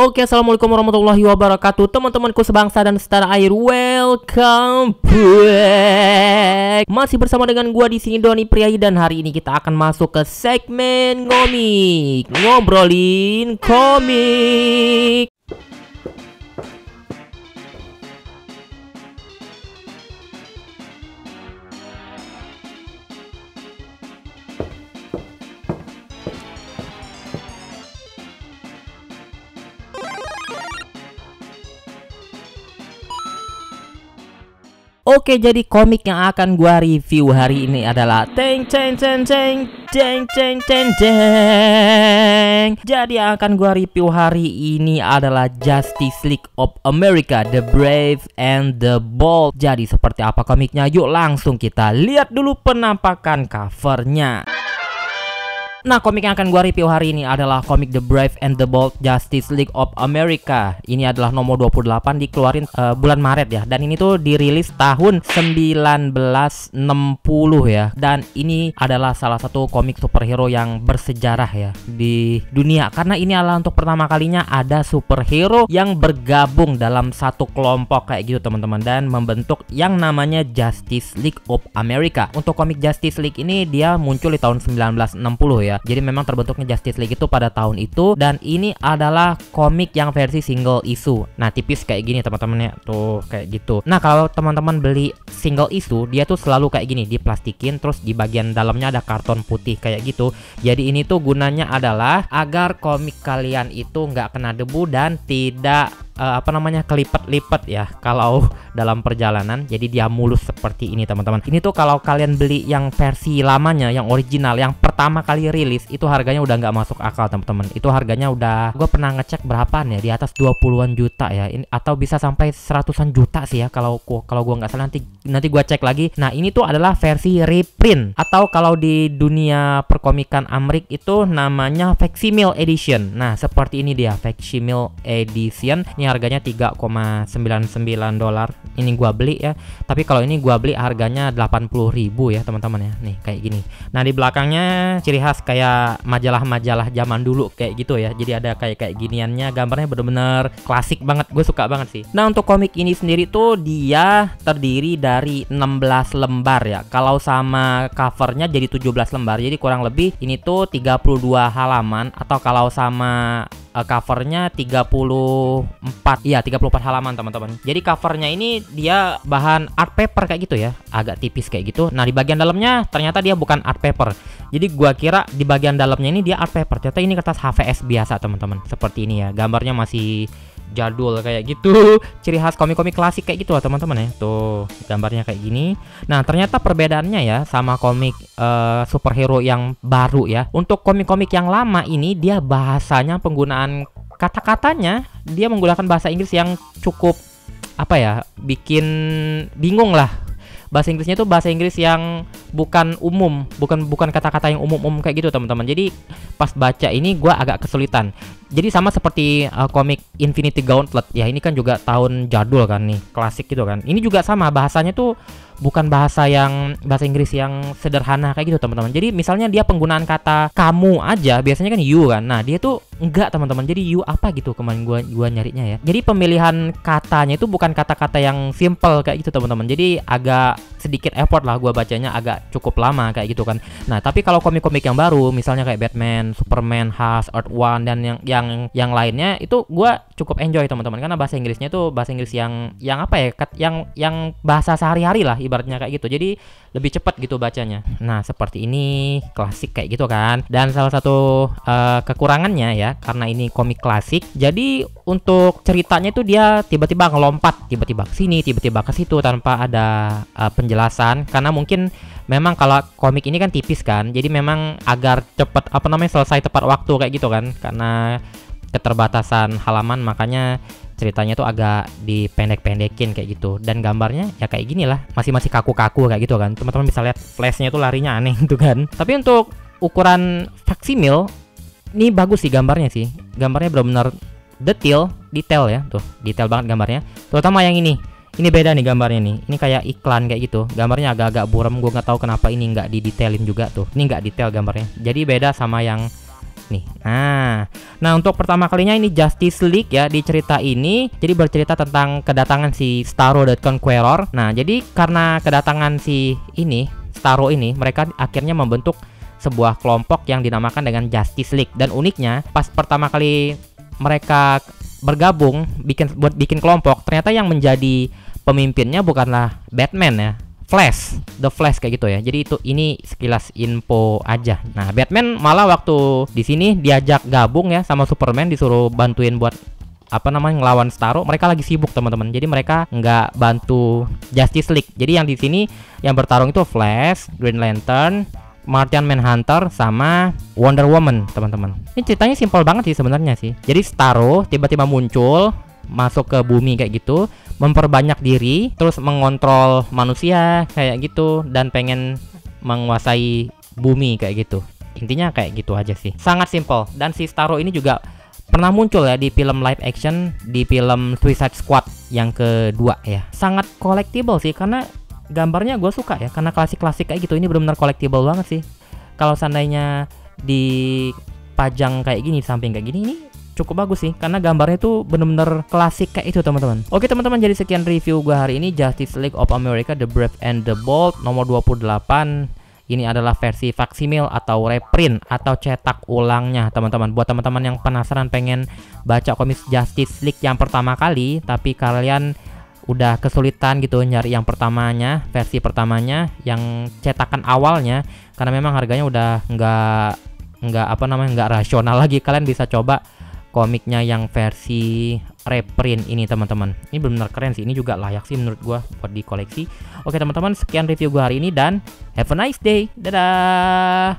Oke, assalamualaikum warahmatullahi wabarakatuh, teman-temanku sebangsa dan setanah air. Welcome back. Masih bersama dengan gua di sini, Doni Priayi, dan hari ini kita akan masuk ke segmen ngomik, ngobrolin komik. Oke, jadi komik yang akan gua review hari ini adalah Teng Teng Teng Teng Teng Teng Teng Teng. Jadi yang akan gua review hari ini adalah Justice League of America, The Brave and the Bold. Jadi seperti apa komiknya? Yuk langsung kita lihat dulu penampakan covernya. Nah, komik yang akan gua review hari ini adalah komik The Brave and the Bold Justice League of America. Ini adalah nomor 28, dikeluarin bulan Maret ya. Dan ini tuh dirilis tahun 1960 ya. Dan ini adalah salah satu komik superhero yang bersejarah ya di dunia. Karena ini adalah untuk pertama kalinya ada superhero yang bergabung dalam satu kelompok kayak gitu teman-teman, dan membentuk yang namanya Justice League of America. Untuk komik Justice League ini dia muncul di tahun 1960 ya. Jadi memang terbentuknya Justice League itu pada tahun itu, dan ini adalah komik yang versi single issue. Nah, tipis kayak gini teman-teman ya, tuh kayak gitu. Nah, kalau teman-teman beli single issue, dia tuh selalu kayak gini, diplastikin, terus di bagian dalamnya ada karton putih kayak gitu. Jadi ini tuh gunanya adalah agar komik kalian itu nggak kena debu dan tidak kelipet-lipet ya kalau dalam perjalanan. Jadi dia mulus seperti ini teman-teman. Ini tuh kalau kalian beli yang versi lamanya, yang original, yang pertama kali rilis, itu harganya udah nggak masuk akal teman-teman. Itu harganya udah, gue pernah ngecek berapaan ya, di atas 20-an juta ya, ini atau bisa sampai 100-an juta sih ya kalau gue nggak salah. Nanti gue cek lagi. Nah, ini tuh adalah versi reprint, atau kalau di dunia perkomikan Amrik itu namanya facsimile edition. Nah, seperti ini dia facsimile edition. Ini harganya $3,99. Ini gua beli ya. Tapi kalau ini gua beli harganya 80.000 ya teman-teman ya. Nih kayak gini. Nah, di belakangnya ciri khas kayak majalah-majalah zaman dulu kayak gitu ya. Jadi ada kayak giniannya, gambarnya bener-bener klasik banget. Gue suka banget sih. Nah, untuk komik ini sendiri tuh dia terdiri dari 16 lembar ya. Kalau sama covernya jadi 17 lembar. Jadi kurang lebih ini tuh 32 halaman, atau kalau sama covernya 34 halaman teman-teman. Jadi covernya ini dia bahan art paper kayak gitu ya, agak tipis kayak gitu. Nah, di bagian dalamnya ternyata dia bukan art paper. Jadi gua kira di bagian dalamnya ini dia art paper, ternyata ini kertas HVS biasa teman-teman. Seperti ini ya, gambarnya masih jadul kayak gitu. Ciri khas komik-komik klasik kayak gitu lah teman-teman ya. Tuh gambarnya kayak gini. Nah, ternyata perbedaannya ya sama komik superhero yang baru ya. Untuk komik-komik yang lama ini dia bahasanya, penggunaan kata-katanya dia menggunakan bahasa Inggris yang cukup bikin bingung lah. Bahasa Inggrisnya tuh bahasa Inggris yang bukan umum, bukan kata-kata yang umum kayak gitu teman-teman. Jadi pas baca ini gua agak kesulitan. Jadi sama seperti komik Infinity Gauntlet ya, ini kan juga tahun jadul kan nih, klasik gitu kan. Ini juga sama, bahasanya tuh bukan bahasa Inggris yang sederhana kayak gitu teman-teman. Jadi misalnya dia penggunaan kata kamu aja biasanya kan you kan. Nah, dia tuh enggak teman-teman. Jadi you apa gitu kemarin gua nyarinya ya. Jadi pemilihan katanya itu bukan kata-kata yang simple kayak gitu teman-teman. Jadi agak sedikit effort lah gua bacanya, agak cukup lama kayak gitu kan. Nah, tapi kalau komik-komik yang baru misalnya kayak Batman, Superman, Hush, Earth One, dan yang lainnya itu gua cukup enjoy teman-teman, karena bahasa Inggrisnya tuh bahasa Inggris yang bahasa sehari-hari lah ibaratnya kayak gitu. Jadi lebih cepat gitu bacanya. Nah, seperti ini, klasik kayak gitu kan. Dan salah satu kekurangannya ya, karena ini komik klasik, jadi untuk ceritanya itu dia tiba-tiba ngelompat, tiba-tiba ke sini, tiba-tiba ke situ tanpa ada penjelasan. Karena mungkin memang kalau komik ini kan tipis kan, jadi memang agar cepat selesai tepat waktu kayak gitu kan. Karena keterbatasan halaman, makanya ceritanya tuh agak dipendek-pendekin kayak gitu. Dan gambarnya ya kayak gini lah, masih kaku-kaku kayak gitu kan. Teman-teman bisa lihat flashnya tuh larinya aneh gitu kan. Tapi untuk ukuran facsimile ini bagus sih gambarnya sih. Gambarnya benar-benar detail ya, tuh detail banget gambarnya. Terutama yang ini beda nih gambarnya nih. Ini kayak iklan kayak gitu. Gambarnya agak-agak buram. Gue nggak tahu kenapa ini nggak didetailin juga tuh. Ini nggak detail gambarnya. Jadi beda sama yang nih. Nah untuk pertama kalinya ini Justice League ya di cerita ini. Jadi bercerita tentang kedatangan si Starro dan Conqueror. Nah jadi karena kedatangan si ini Starro ini, mereka akhirnya membentuk sebuah kelompok yang dinamakan dengan Justice League. Dan uniknya pas pertama kali mereka bergabung buat bikin kelompok, ternyata yang menjadi pemimpinnya bukanlah Batman ya, The Flash kayak gitu ya. Jadi ini sekilas info aja. Nah, Batman malah waktu di sini diajak gabung ya sama Superman, disuruh bantuin buat ngelawan Starro. Mereka lagi sibuk teman-teman. Jadi mereka nggak bantu Justice League. Jadi yang di sini yang bertarung itu Flash, Green Lantern, Martian Manhunter sama Wonder Woman teman-teman. Ini ceritanya simpel banget sih sebenarnya sih. Jadi Starro tiba-tiba muncul masuk ke bumi kayak gitu, memperbanyak diri, terus mengontrol manusia kayak gitu, dan pengen menguasai bumi kayak gitu. Intinya kayak gitu aja sih. Sangat simpel. Dan si Starro ini juga pernah muncul ya di film live action, di film Suicide Squad yang kedua ya. Sangat collectible sih karena gambarnya gue suka ya, karena klasik-klasik kayak gitu. Ini benar-benar collectible banget sih. Kalau seandainya dipajang kayak gini, samping kayak gini, ini cukup bagus sih karena gambarnya tuh bener-bener klasik kayak itu teman-teman. Oke teman-teman, jadi sekian review gua hari ini Justice League of America The Brave and the Bold nomor 28. Ini adalah versi faksimil atau reprint atau cetak ulangnya teman-teman. Buat teman-teman yang penasaran pengen baca komik Justice League yang pertama kali, tapi kalian udah kesulitan gitu nyari yang pertamanya, versi pertamanya yang cetakan awalnya, karena memang harganya udah nggak rasional lagi, kalian bisa coba komiknya yang versi reprint ini teman-teman. Ini benar-benar keren sih. Ini juga layak sih menurut gua buat dikoleksi. Oke teman-teman, sekian review gua hari ini dan have a nice day. Dadah.